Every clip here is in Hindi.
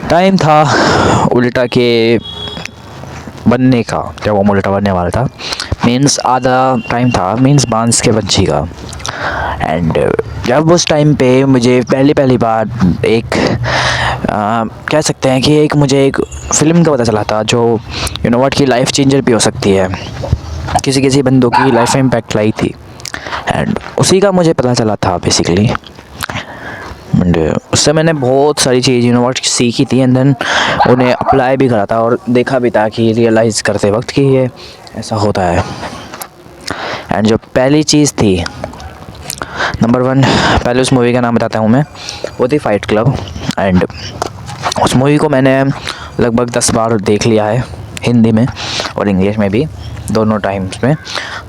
टाइम था उल्टा के बनने का, जब वो उल्टा बनने वाला था, मीन्स आधा टाइम था, मीन्स बांस के पंछी का। एंड जब उस टाइम पे मुझे पहली बार एक कह सकते हैं कि एक मुझे एक फ़िल्म का पता चला था जो यू नो व्हाट की लाइफ चेंजर भी हो सकती है, किसी किसी बंदों की लाइफ में इम्पैक्ट लाई थी। एंड उसी का मुझे पता चला था बेसिकली। एंड उससे मैंने बहुत सारी चीज़ यू नो व्हाट सीखी थी, एंड देन उन्हें अप्लाई भी करा था और देखा भी था कि रियलाइज़ करते वक्त कि ये ऐसा होता है। एंड जो पहली चीज़ थी, नंबर 1, पहले उस मूवी का नाम बताता हूँ मैं, वो थी फाइट क्लब। एंड उस मूवी को मैंने लगभग 10 बार देख लिया है, हिंदी में और इंग्लिश में भी, दोनों टाइम्स में,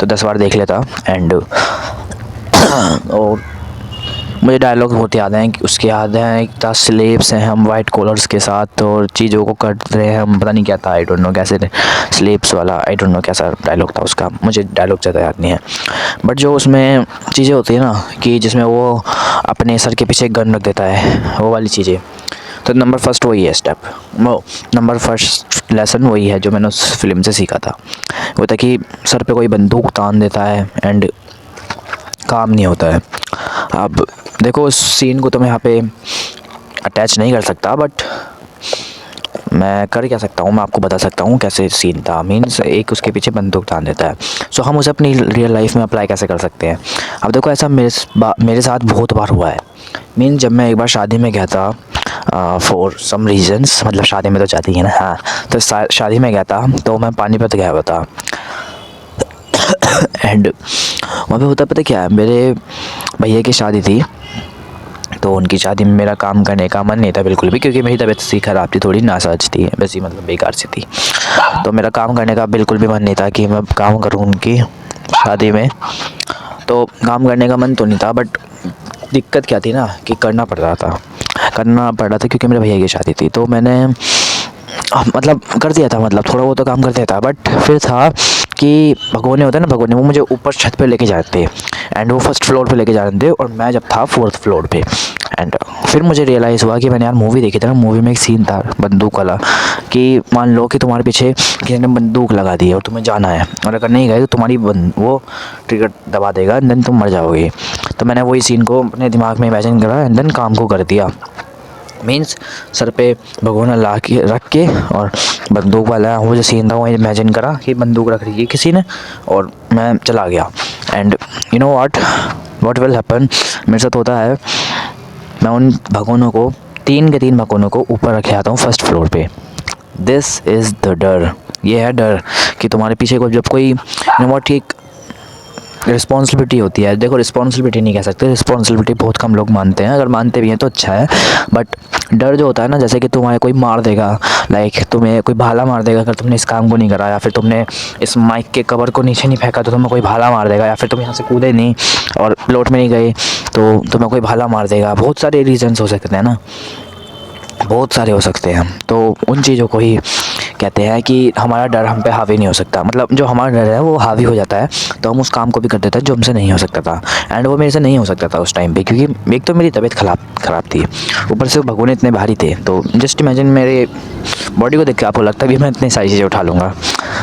तो 10 बार देख लेता। एंड और मुझे डायलॉग बहुत याद हैं, कि उसके याद हैं, एक था स्लेव्स हैं हम वाइट कॉलर्स के साथ और चीज़ों को कट रहे हैं हम, पता नहीं क्या था, आई डोंट नो कैसे स्लेव्स वाला, आई डोंट नो कैसा डायलॉग था उसका, मुझे डायलॉग ज़्यादा याद नहीं है। बट जो उसमें चीज़ें होती है ना, कि जिसमें वो अपने सर के पीछे एक गन रख देता है, वो वाली चीज़ें, तो नंबर फर्स्ट वही है स्टेप, वो नंबर फर्स्ट लेसन वही है जो मैंने उस फिल्म से सीखा था। वो था कि सर पे कोई बंदूक तान देता है एंड काम नहीं होता है। अब देखो उस सीन को तो मैं यहाँ पे अटैच नहीं कर सकता, बट मैं कर क्या सकता हूँ, मैं आपको बता सकता हूँ कैसे सीन था। मीन्स एक उसके पीछे बंदूक तान देता है, सो हम उसे अपनी रियल लाइफ में अप्लाई कैसे कर सकते हैं। अब देखो ऐसा मेरे साथ बहुत बार हुआ है। मीन्स जब मैं एक बार शादी में गया था, फॉर सम रीजंस, मतलब शादी में तो जाती है ना, हाँ, तो शादी में गया था, तो मैं पानीपत गया हुआ था। एंड वहाँ पे होता पता क्या है, मेरे भैया की शादी थी, तो उनकी शादी में मेरा काम करने का मन नहीं था बिल्कुल भी, क्योंकि मेरी तबीयत सी ख़राब थी, थोड़ी नासाज थी वैसी, मतलब बेकार सी थी। तो मेरा काम करने का बिल्कुल भी मन नहीं था कि मैं काम करूँ उनकी शादी में। तो काम करने का मन तो नहीं था, बट दिक्कत क्या थी ना, कि करना पड़ रहा था क्योंकि मेरे भैया की शादी थी। तो मैंने मतलब कर दिया था, मतलब थोड़ा बहुत तो काम कर दिया था। बट फिर था कि भगोने होता है ना, भगोने, वो मुझे ऊपर छत पे लेके जाते थे, एंड वो फर्स्ट फ्लोर पे लेके जा रहे थे और मैं जब था 4th फ्लोर पे। एंड फिर मुझे रियलाइज़ हुआ कि मैंने यार मूवी देखी थी ना, मूवी में एक सीन था बंदूक वाला, कि मान लो कि तुम्हारे पीछे किसी ने बंदूक लगा दी है और तुम्हें जाना है, और अगर नहीं गए तो तुम्हारी वो ट्रिगर दबा देगा एंड देन तुम मर जाओगे। तो मैंने वही सीन को अपने दिमाग में इमेजिन करा एंड देन काम को कर दिया। मीन्स सर पे भगोना ला के रख के और बंदूक वाला वो जो सीन था वो इमेजिन करा कि बंदूक रख रही है किसी ने और मैं चला गया। And you know what will happen, मेरे साथ होता है, मैं उन भगोनों को 3 के 3 भगोनों को ऊपर रखे आता हूँ फर्स्ट फ्लोर पे। दिस इज़ द डर, ये है डर कि तुम्हारे पीछे को जब कोई यू नो व्हाट एक रिस्पॉन्सिबिलिटी होती है। देखो रिस्पॉन्सिबिलिटी नहीं कह सकते, रिस्पॉन्सिबिलिटी बहुत कम लोग मानते हैं, अगर मानते भी हैं तो अच्छा है। बट डर जो होता है ना, जैसे कि तुम्हारे कोई मार देगा, लाइक तुम्हें कोई भाला मार देगा अगर तुमने इस काम को नहीं करा, या फिर तुमने इस माइक के कवर को नीचे नहीं फेंका तो तुम्हें कोई भाला मार देगा, या फिर तुम यहाँ से कूदे नहीं और प्लॉट में नहीं गए तो तुम्हें कोई भाला मार देगा। बहुत सारे रीजंस हो सकते हैं ना, बहुत सारे हो सकते हैं। तो उन चीज़ों को ही कहते हैं कि हमारा डर हम पे हावी नहीं हो सकता, मतलब जो हमारा डर है वो हावी हो जाता है तो हम उस काम को भी कर देते हैं जो हमसे नहीं हो सकता था। एंड वो मेरे से नहीं हो सकता था उस टाइम पे, क्योंकि एक तो मेरी तबीयत ख़राब थी, ऊपर से भगोने इतने भारी थे। तो जस्ट इमेजिन मेरे बॉडी को देख के आपको लगता है कि मैं इतनी सारी चीज़ें उठा लूँगा।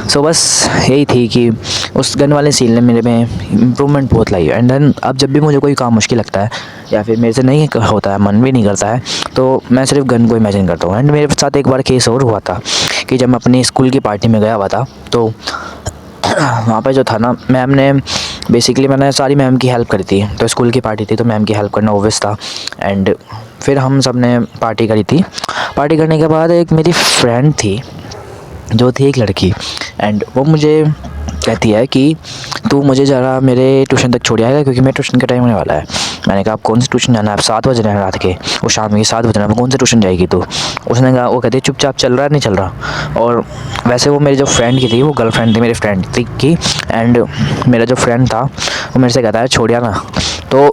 सो बस यही थी कि उस गन वाले सीन ने मेरे में इम्प्रूवमेंट बहुत लाई। एंड देन अब जब भी मुझे कोई काम मुश्किल लगता है या फिर मेरे से नहीं होता है, मन भी नहीं करता है, तो मैं सिर्फ गन को इमेजिन करता हूँ। एंड मेरे साथ एक बार केस और हुआ था कि जब मैं अपनी स्कूल की पार्टी में गया हुआ था, तो वहाँ पे जो था ना, मैम ने बेसिकली, मैंने सारी मैम की हेल्प करी थी, तो स्कूल की पार्टी थी तो मैम की हेल्प करना ऑब्वियस था। एंड फिर हम सब ने पार्टी करी थी। पार्टी करने के बाद एक मेरी फ्रेंड थी जो थी एक लड़की, एंड वो मुझे कहती है कि तू मुझे ज़रा मेरे ट्यूशन तक छोड़ आएगा क्योंकि मेरे ट्यूशन का टाइम होने वाला है। मैंने कहा आप कौन सी ट्यूशन जाना है, आप 7 बज रहे हैं रात के, वो शाम के 7 बज रहे हैं, कौन सी ट्यूशन जाएगी तू। उसने कहा, वो कहती है चुपचाप चल रहा है, नहीं चल रहा। और वैसे वो मेरी जो फ्रेंड की थी, वो गर्लफ्रेंड थी मेरी फ्रेंड थी की। एंड मेरा जो फ्रेंड था वो मेरे से कहता है छोड़िया ना। तो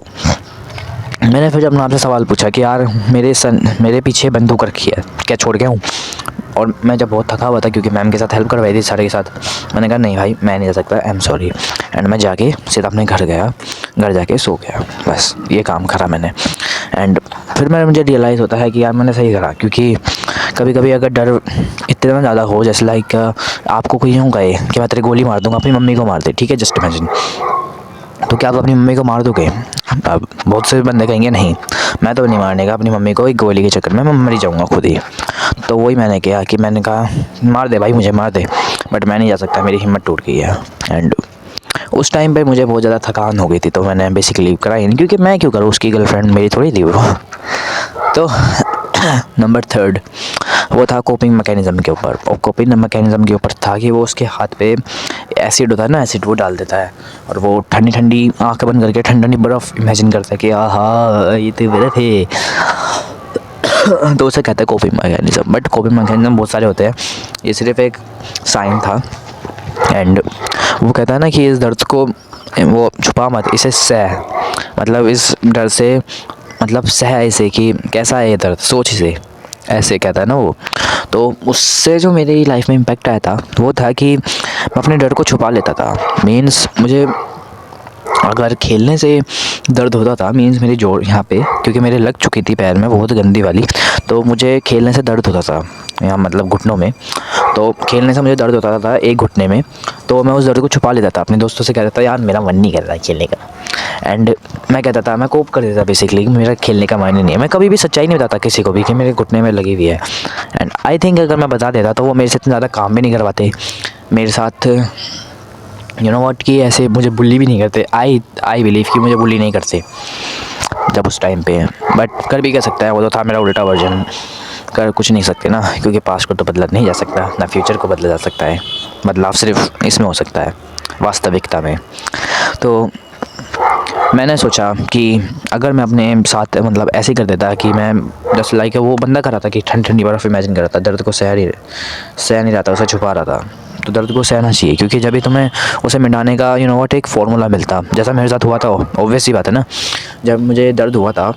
मैंने फिर अपने आप से सवाल पूछा कि यार मेरे पीछे बंदूक रखी है, क्या छोड़ गया हूँ। और मैं जब बहुत थका हुआ था क्योंकि मैम के साथ हेल्प करवाई थी सारे के साथ, मैंने कहा नहीं भाई मैं नहीं जा सकता, आई एम सॉरी। एंड मैं जाके सीधा अपने घर गया, घर जाके सो गया, बस ये काम करा मैंने। एंड फिर मुझे रियलाइज़ होता है कि यार मैंने सही करा, क्योंकि कभी कभी अगर डर इतना ज़्यादा हो, जैसे लाइक आपको कोई यूँ कहे कि मैं तेरी गोली मार दूँगा, अपनी मम्मी को मार दे, ठीक है, जस्ट इमेजिन, तो क्या आप अपनी मम्मी को मार दोगे? अब बहुत से बंदे कहेंगे नहीं, मैं तो नहीं मारने का अपनी मम्मी को एक गोली के चक्कर में, मैं मर ही जाऊँगा खुद ही। तो वही मैंने किया कि मैंने कहा मार दे भाई, मुझे मार दे, बट मैं नहीं जा सकता, मेरी हिम्मत टूट गई है। एंड उस टाइम पे मुझे बहुत ज़्यादा थकान हो गई थी, तो मैंने बेसिकली कराई नहीं, क्योंकि मैं क्यों करूँ, उसकी गर्लफ्रेंड मेरी थोड़ी थी ब्रो। तो नंबर थर्ड वो था कोपिंग मैकेनिज़्म के ऊपर, और कोपिंग मैकेनिज़्म के ऊपर था कि वो उसके हाथ पे एसिड होता है ना, एसिड वो डाल देता है, और वो ठंडी ठंडी आँख बंद करके ठंडी ठंडी बर्फ़ इमेजिन करता है कि आहा ये तो मेरे थे। तो उसे कहते हैं coping mechanism. But coping mechanism बहुत सारे होते हैं, ये सिर्फ एक साइन था। एंड वो कहता है ना कि इस दर्द को वो छुपा मत, इसे सह, मतलब इस डर से, मतलब सह इसे कि कैसा है ये दर्द, सोच इसे, ऐसे कहता है ना वो। तो उससे जो मेरी लाइफ में इम्पैक्ट आया था वो था कि मैं अपने डर को छुपा लेता था। मीन्स मुझे अगर खेलने से दर्द होता था, मीन्स मेरी जोड़ यहाँ पे, क्योंकि मेरे लग चुकी थी पैर में बहुत गंदी वाली, तो मुझे खेलने से दर्द होता था यहाँ, मतलब घुटनों में। तो खेलने से मुझे दर्द होता था एक घुटने में, तो मैं उस दर्द को छुपा लेता था, अपने दोस्तों से कहता था यार मेरा मन नहीं कर रहा है खेलने का। एंड मैं कहता था, मैं कोप कर देता बेसिकली, मेरा खेलने का मन नहीं है। मैं कभी भी सच्चाई नहीं बताता किसी को भी कि मेरे घुटने में लगी हुई है। एंड आई थिंक अगर मैं बता देता तो वो मेरे से इतना ज़्यादा काम भी नहीं करवाते मेरे साथ, यू नो व्हाट, कि ऐसे मुझे बुली भी नहीं करते। आई बिलीव कि मुझे बुली नहीं करते जब उस टाइम पे। बट कर भी क्या सकता है, वो तो था मेरा उल्टा वर्जन, कर कुछ नहीं सकते ना, क्योंकि पास्ट को तो बदला नहीं जा सकता ना, फ्यूचर को बदला जा सकता है। बदलाव सिर्फ इसमें हो सकता है, वास्तविकता में। तो मैंने सोचा कि अगर मैं अपने साथ मतलब ऐसे ही कर देता कि मैं जस्ट लाइक वो बंदा कर रहा था कि ठंडी ठंडी बर्फ़ इमेजिन कर रहा था, दर्द को सह नहीं रहा था, उसे छुपा रहा था। तो दर्द को सहना चाहिए, क्योंकि जब भी तुम्हें उसे मिटाने का यू नो व्हाट एक फ़ॉर्मूला मिलता, जैसा मेरे साथ हुआ था। ऑब्वियस सी बात है ना, जब मुझे दर्द हुआ था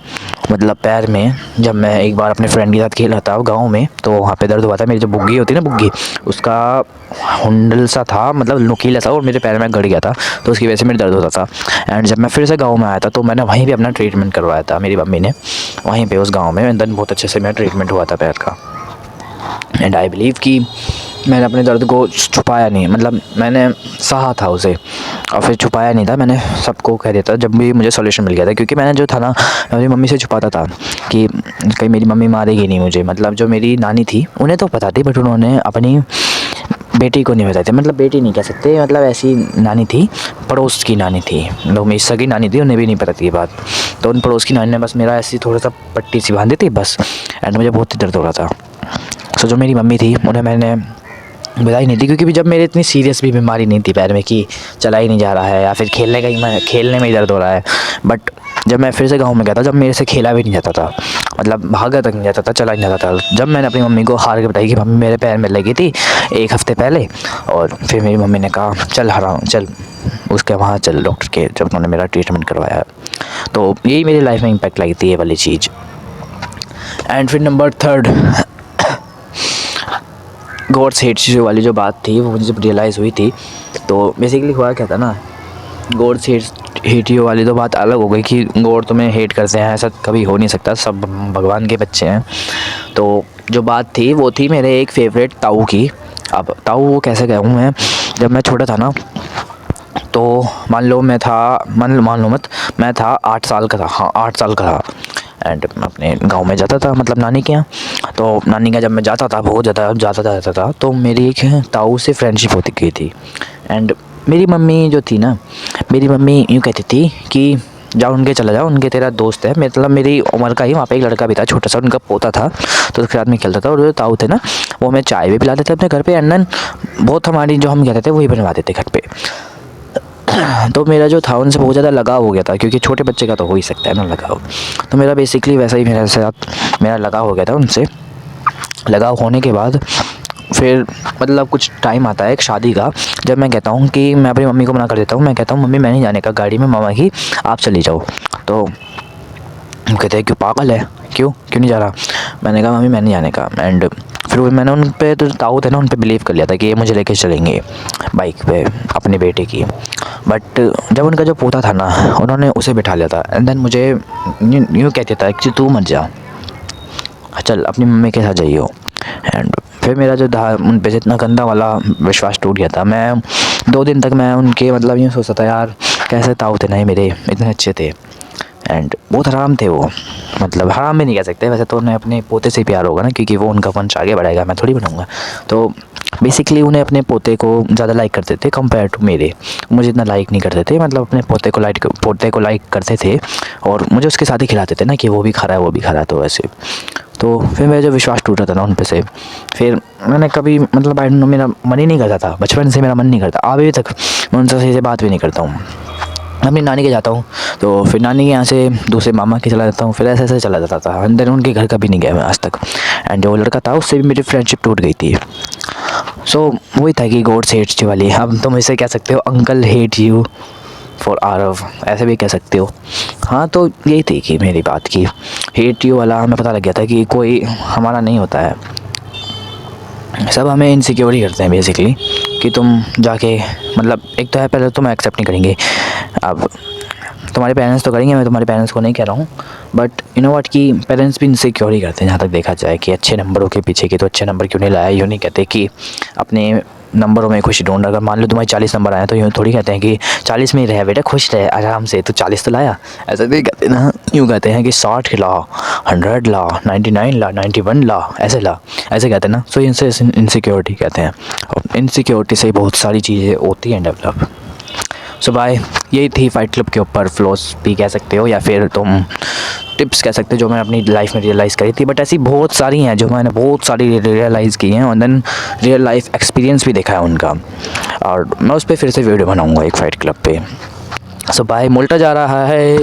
मतलब पैर में, जब मैं एक बार अपने फ्रेंड के साथ खेल रहा था गाँव में, तो वहाँ पे दर्द हुआ था। मेरी जो बुग्गी होती है ना, बुग्गी, उसका हुंडल सा था, मतलब नुकीला सा, और मेरे पैर में गड़ गया था, तो उसकी वजह से मेरे दर्द होता था। एंड जब मैं फिर से गाँव में आया था, तो मैंने वहीं पे अपना ट्रीटमेंट करवाया था, मेरी मम्मी ने वहीं पे उस गाँव में। एंड देन बहुत अच्छे से मेरा ट्रीटमेंट हुआ था पैर का। एंड आई बिलीव कि मैंने अपने दर्द को छुपाया नहीं, मतलब मैंने सहा था उसे, और फिर छुपाया नहीं था, मैंने सबको कह देता जब भी मुझे सॉल्यूशन मिल गया था। क्योंकि मैंने जो था ना, मेरी मम्मी से छुपाता था कि कहीं मेरी मम्मी मारेगी नहीं मुझे। मतलब जो मेरी नानी थी उन्हें तो पता थी, बट उन्होंने अपनी बेटी को नहीं बताई थी, मतलब बेटी नहीं कह सकते, मतलब ऐसी नानी थी, पड़ोस की नानी थी, लोग मेरी सगी नानी थी, उन्हें भी नहीं पता थी ये बात। तो उन पड़ोस की नानी ने बस मेरा ऐसी थोड़ा सा पट्टी सी बांधी थी बस। एंड मुझे बहुत ही दर्द हो रहा था। सो जो मेरी मम्मी थी उन्हें मैंने बताई नहीं थी, क्योंकि जब मेरी इतनी सीरियस भी बीमारी नहीं थी पैर में कि चला ही नहीं जा रहा है, या फिर खेलने में ही दर्द हो रहा है। बट जब मैं फिर से गाँव में गया था, जब मेरे से खेला भी नहीं जाता था, मतलब भागा तक नहीं जाता था, चला नहीं जाता था, जब मैंने अपनी मम्मी को हार के बताई कि मम्मी मेरे पैर में लगी थी 1 हफ़्ते पहले, और फिर मेरी मम्मी ने कहा चल हराम चल उसके वहाँ चल डॉक्टर के, जब उन्होंने मेरा ट्रीटमेंट करवाया। तो यही मेरी लाइफ में इम्पैक्ट लाई थी ये वाली चीज़। एंड फिर number third, God's hates you वाली जो बात थी, वो मुझे जब रियलाइज़ हुई थी, तो बेसिकली हुआ क्या था ना, गॉड्स हेट यू वाली तो बात अलग हो गई कि गॉड तुम्हें हेट करते हैं, ऐसा कभी हो नहीं सकता, सब भगवान के बच्चे हैं। तो जो बात थी वो थी मेरे एक फेवरेट ताऊ की। अब ताऊ वो कैसे कहूँ मैं, जब मैं छोटा था ना, तो मान लो मत मैं था 8 साल का था, हाँ 8 साल का था। एंड मैं अपने गांव में जाता था, मतलब नानी के यहाँ। तो नानी के जब मैं जाता था, बहुत ज़्यादा जाता था, तो मेरी एक ताऊ से फ्रेंडशिप होती गई थी। एंड मेरी मम्मी जो थी ना, मेरी मम्मी यूँ कहती थी कि जाओ उनके चला जाओ, उनके तेरा दोस्त है, मतलब मेरी उम्र का ही, वहाँ पे एक लड़का भी था छोटा सा, उनका पोता था, तो उसके साथ में खेलता था। और जो ताऊ थे ना, वो हमें चाय भी पिलाते थे अपने घर पे, एंड देन बहुत हमारी जो हम कहते थे वही बनवाते थे घर पे। तो मेरा जो था उनसे बहुत ज़्यादा लगाव हो गया था, क्योंकि छोटे बच्चे का तो हो ही सकता है ना लगाव। तो मेरा बेसिकली वैसा ही मेरे साथ मेरा लगाव हो गया था उनसे। लगाव होने के बाद फिर मतलब कुछ टाइम आता है एक शादी का, जब मैं कहता हूँ कि मैं अपनी मम्मी को मना कर देता हूँ, मैं कहता हूँ मम्मी मैं नहीं जाने का गाड़ी में, मामा की आप चली जाओ। तो वो कहते हैं क्यों पागल है, क्यों नहीं जा रहा। मैंने कहा मम्मी मैं नहीं जाने का। एंड फिर मैंने उन पे, तो ताऊ थे ना, उन पे बिलीव कर लिया था कि ये मुझे लेके चलेंगे बाइक पे अपने बेटे की। बट जब उनका जो पोता था ना, उन्होंने उसे बिठा लिया था। एंड देन मुझे यूँ कहते था कि तू मत जा, चल अपनी मम्मी के साथ जाइयो। एंड फिर मेरा जो था उन पे जितना गंदा वाला विश्वास टूट गया था। मैं 2 दिन तक मैं उनके मतलब यूँ सोचता था यार कैसे ताऊ थे नहीं मेरे, इतने अच्छे थे एंड बहुत हराम थे वो। मतलब हराम भी नहीं कह सकते, वैसे तो उन्हें अपने पोते से प्यार होगा ना, क्योंकि वो उनका वंश आगे बढ़ाएगा, मैं थोड़ी बनूँगा। तो बेसिकली उन्हें अपने पोते को ज़्यादा लाइक करते थे कंपेयर टू मेरे। मुझे इतना लाइक नहीं करते थे, मतलब अपने पोते को लाइक करते थे और मुझे उसके साथ ही खिलाते थे ना कि वो भी खा रहा है वो भी खा रहा है, तो वैसे। तो फिर मेरा जो विश्वास टूटा था ना उन पे से, फिर मैंने कभी मतलब आई डोंट नो, मेरा मन ही नहीं करता था, बचपन से मेरा मन नहीं करता, अभी तक मैं उनसे सही से बात भी नहीं करता हूँ। अपनी नानी के जाता हूँ तो फिर नानी के यहाँ से दूसरे मामा के चला जाता हूँ, फिर ऐसे ऐसे चला जाता था। एंड देन उनके घर कभी नहीं गया मैं आज तक। एंड जो लड़का था उससे भी मेरी फ्रेंडशिप टूट गई थी। सो वही था कि गॉड हेट्स यू वाली। अब तुम इसे कह सकते हो uncle hate you for Aarav, ऐसे भी कह सकते हो। हाँ तो यही थी कि मेरी बात की हेट यू वाला हमें पता लग गया था कि कोई हमारा नहीं होता है, सब हमें इनसिक्योर ही करते हैं बेसिकली। कि तुम जाके मतलब एक तो है पहले तुम एक्सेप्ट नहीं करेंगे। अब तुम्हारे पेरेंट्स तो करेंगे, मैं तुम्हारे पेरेंट्स को नहीं कह रहा हूँ, बट यू नो व्हाट कि पेरेंट्स भी इनसिक्योर ही करते हैं जहाँ तक देखा जाए। कि अच्छे नंबरों के पीछे कि तो अच्छे नंबर क्यों नहीं लाया, यूँ नहीं कहते कि अपने नंबरों में खुशी ढूंढ। अगर मान लो तुम्हारे 40 नंबर आए तो यूँ थोड़ी कहते हैं कि 40 में ही रहे बेटा, खुश रहे आराम से, तो 40 तो लाया, ऐसा नहीं कहते ना। यूँ कहते हैं कि 60 ला, 100 ला, 99 ला, 91 ला, ऐसे ला, ऐसे कहते हैं ना। सो इनसे इनसिक्योरिटी कहते हैं, और इनसिक्योरिटी से बहुत सारी चीज़ें होती हैं डेवलप। सो बाय, यही थी फाइट क्लब के ऊपर फिलोसफी कह सकते हो, या फिर तुम टिप्स कह सकते हो जो मैंने अपनी लाइफ में रियलाइज़ करी थी। बट ऐसी बहुत सारी हैं जो मैंने बहुत सारी रियलाइज़ की हैं, और देन रियल लाइफ एक्सपीरियंस भी देखा है उनका, और मैं उस पर फिर से वीडियो बनाऊँगा एक फाइट क्लब पे। सो बाय, मोल्टा जा रहा है।